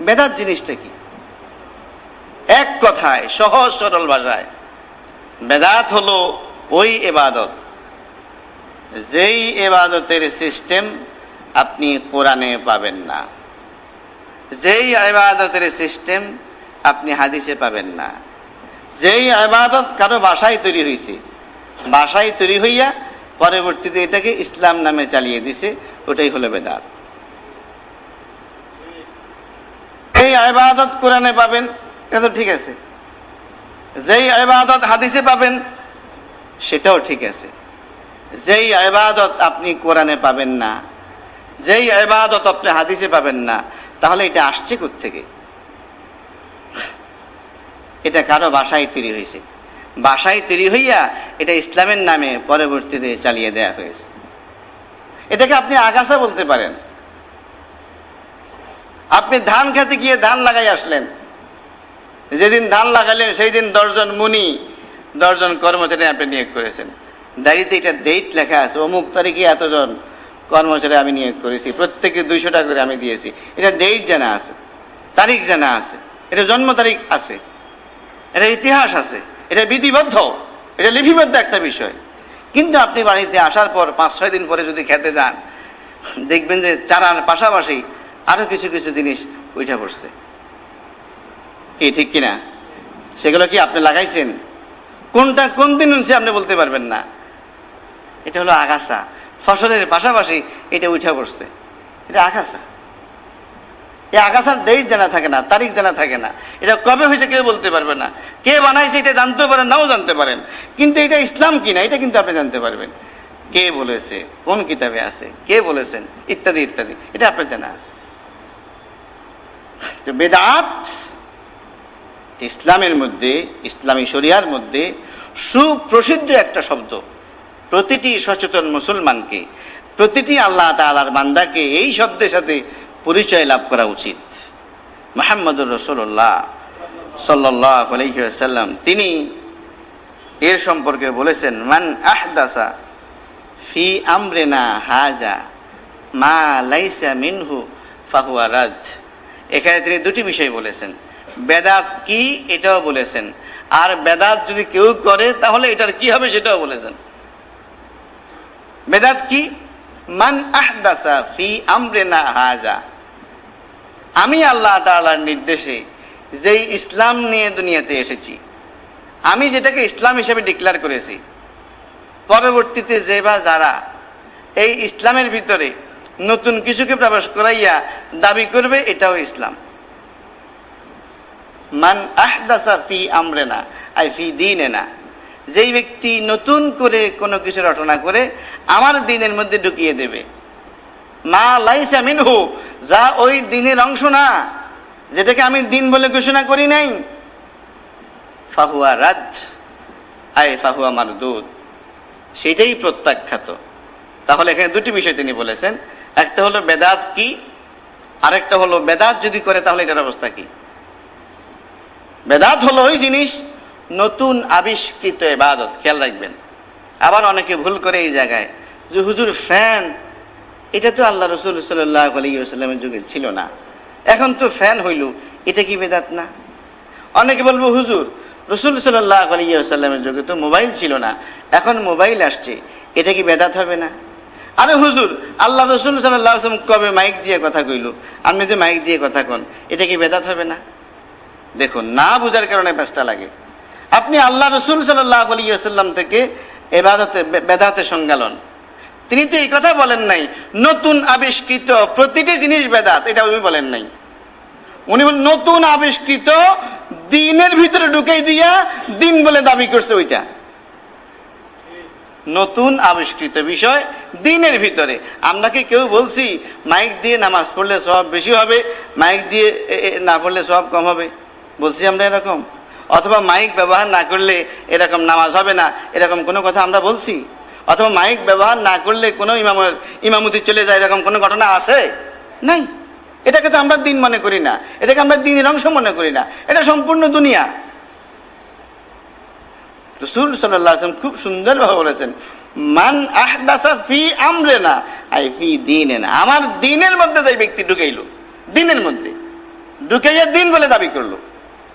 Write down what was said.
বেদাত জিনিসটা কি? এক কথায়, সহজ সরল ভাষায়, বেদাত হলো ওই ইবাদত যেই ইবাদতের সিস্টেম আপনি কোরআনে পাবেন না, যেই ইবাদতের সিস্টেম আপনি হাদিসে পাবেন না, যেই ইবাদত কারো বাসায় তৈরি হয়েছে, বাসায় তৈরি হইয়া পরবর্তীতে এটাকে ইসলাম নামে চালিয়ে দিছে, ওটাই হলো বেদাত। এই ইবাদত কোরআনে পাবেন, এটা তো ঠিক আছে। যেই ইবাদত হাদিসে পাবেন, সেটাও ঠিক আছে। যেই ইবাদত আপনি কোরআনে পাবেন না, যেই ইবাদত আপনি হাদিসে পাবেন না, তাহলে এটা আসছে কোত্থেকে? এটা কারো বাসায় তৈরি হয়েছে, বাসায় তৈরি হইয়া এটা ইসলামের নামে পরবর্তীতে চালিয়ে দেয়া হয়েছে। এটাকে আপনি আগাছা বলতে পারেন। আপনি ধান খেতে গিয়ে ধান লাগাই আসলেন, যেদিন ধান লাগালেন সেই দিন 10 জন মুনি, 10 জন কর্মচারী আপনি নিয়োগ করেছেন। ডায়েরিতে এটা ডেট লেখা আছে, অমুক তারিখে এতজন কর্মচারী আমি নিয়োগ করেছি, প্রত্যেকে 200 টাকা করে আমি দিয়েছি। এটা ডেট জানা আছে, তারিখ জানা আছে, এটা জন্ম তারিখ আছে, এটা ইতিহাস আছে, এটা বিধিবদ্ধ, এটা লিপিবদ্ধ একটা বিষয়। কিন্তু আপনি বাড়িতে আসার পর 5-6 দিন পরে যদি খেতে যান, দেখবেন যে চারার পাশাপাশি আরো কিছু কিছু জিনিস উঠে পড়ছে। কি ঠিক কিনা? সেগুলো কি আপনি লাগাইছেন? কোনটা কোন দিন হচ্ছে আপনি বলতে পারবেন না। এটা হলো আগাছা, ফসলের পাশাপাশি এটা উঠে পড়ছে, এটা আগাছা। এই আগাছার ডেট জানা থাকে না, তারিখ জানা থাকে না, এটা কবে হয়েছে কেউ বলতে পারবে না। কে বানাইছে এটা জানতে পারেন, নাও জানতে পারেন, কিন্তু এটা ইসলাম কিনা এটা কিন্তু আপনি জানতে পারবেন। কে বলেছে, কোন কিতাবে আছে, কে বলেছেন, ইত্যাদি ইত্যাদি, এটা আপনার জানা আছে। তো বেদাত ইসলামের মধ্যে, ইসলামী শরিয়ার মধ্যে সুপ্রসিদ্ধ একটা শব্দ। প্রতিটি সচেতন মুসলমানকে, প্রতিটি আল্লাহ তাআলার বান্দাকে এই শব্দের সাথে পরিচয় লাভ করা উচিত। মুহাম্মদুর রাসূলুল্লাহ সাল্লাল্লাহু আলাইহি ওয়াসাল্লাম তিনি এর সম্পর্কে বলেছেন, মান আহদাসা ফি আমরিনা হাজা মা লাইসা মিনহু ফাহুয়া রাদ। এখানে তিনি দুটি বিষয় বলেছেন, বেদাত কি এটাও বলেছেন, আর বেদাত যদি কেউ করে তাহলে এটার কি হবে সেটাও বলেছেন। বেদাত কি? মান আহদাসা ফি আমরিনা হাজা, আমি আল্লাহ তাআলার নির্দেশে যেই ইসলাম নিয়ে দুনিয়াতে এসেছি, আমি যেটাকে ইসলাম হিসেবে ডিক্লেয়ার করেছি, পরবর্তীতে যে বা যারা এই ইসলামের ভিতরে নতুন কিছুকে প্রবেশ করাইয়া দাবি করবে এটাও ইসলাম। মান আহদাসা ফি আমরিনা আই ফি দীনিনা, যেই ব্যক্তি নতুন করে কোনো কিছু রচনা করে আমার দ্বীনের মধ্যে ঢুকিয়ে দেবে, মা লাইসা মিনহু, যা ওই দ্বীনের অংশ না, যেটাকে আমি দ্বীন বলে ঘোষণা করি নাই, ফাহুয়া রাদ আই ফাহুয়া মারদুদ, সেটাই প্রত্যাখ্যাত। তাহলে এখানে দুটি বিষয় তিনি বলেছেন, একটা হলো বেদাত কি, আরেকটা হলো বেদাত যদি করে তাহলে এটার অবস্থা কি। বেদাত হলো ওই জিনিস নতুন আবিষ্কৃত ইবাদত। খেয়াল রাখবেন, আবার অনেকে ভুল করে এই জায়গায় যে হুজুর ফ্যান, এটা তো আল্লাহ রাসূল সাল্লাল্লাহু আলাইহি ওয়াসাল্লামের যুগে ছিল না, এখন তো ফ্যান হইল, এটা কি বেদাত না? অনেকে বলবো হুজুর রাসূল সাল্লাল্লাহু আলাইহি ওয়াসাল্লামের যুগে তো মোবাইল ছিল না, এখন মোবাইল আসছে, এটা কি বেদাত হবে না? আরে হুজুর আল্লাহ রাসূল সাল্লাল্লাহু আলাইহি ওয়াসাল্লাম কবে মাইক দিয়ে কথা কইল, আপনি যে মাইক দিয়ে কথা কন, এটা কি বেদাত হবে না? দেখুন, না বুঝার কারণে ব্যস্ত লাগে। আপনি আল্লাহ রাসূল সাল্লাল্লাহু আলাইহি ওয়াসাল্লাম থেকে বেদাতের সংজ্ঞালন, তিনি তো এই কথা বলেন নাই নতুন আবিষ্কৃত প্রতিটি জিনিস বেদাত, এটা উনি বলেন নাই। উনি বলেন নতুন আবিষ্কৃত দ্বীনের ভিতরে ঢুকাই দিয়া দ্বীন বলে দাবি করছে, ওইটা নতুন আবিষ্কৃত বিষয় দ্বীনের ভিতরে। আমরা কি কেউ বলছি মাইক দিয়ে নামাজ পড়লে সওয়াব বেশি হবে, মাইক দিয়ে না পড়লে সওয়াব কম হবে? বলছি আমরা এরকম? অথবা মাইক ব্যবহার না করলে এরকম নামাজ হবে না, এরকম কোনো কথা আমরা বলছি? অথবা মাইক ব্যবহার না করলে কোনো ইমামতি চলে যায়, এরকম কোনো ঘটনা আছে? নাই। এটাকে তো আমরা দ্বীন মনে করি না, এটাকে আমরা দ্বীনের অংশ মনে করি না, এটা সম্পূর্ণ দুনিয়া। রাসূল সাল্লাল্লাহু আলাইহি ওয়াসাল্লাম খুব সুন্দরভাবে বলেছেন, মান আহদাসা ফি আমরিনা আই ফি দীনিনা, আমার দ্বীনের মধ্যে যে ব্যক্তি ঢুকাইল, দ্বীনের মধ্যে, ঢুকে গিয়ে দিন বলে দাবি করলো।